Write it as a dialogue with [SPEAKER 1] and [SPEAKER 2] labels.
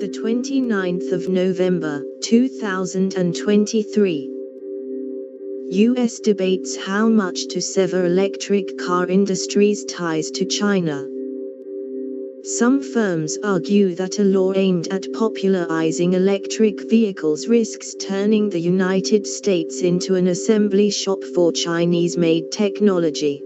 [SPEAKER 1] the 29th of November, 2023. US debates how much to sever electric car industry's ties to China. Some firms argue that a law aimed at popularizing electric vehicles risks turning the United States into an assembly shop for Chinese-made technology.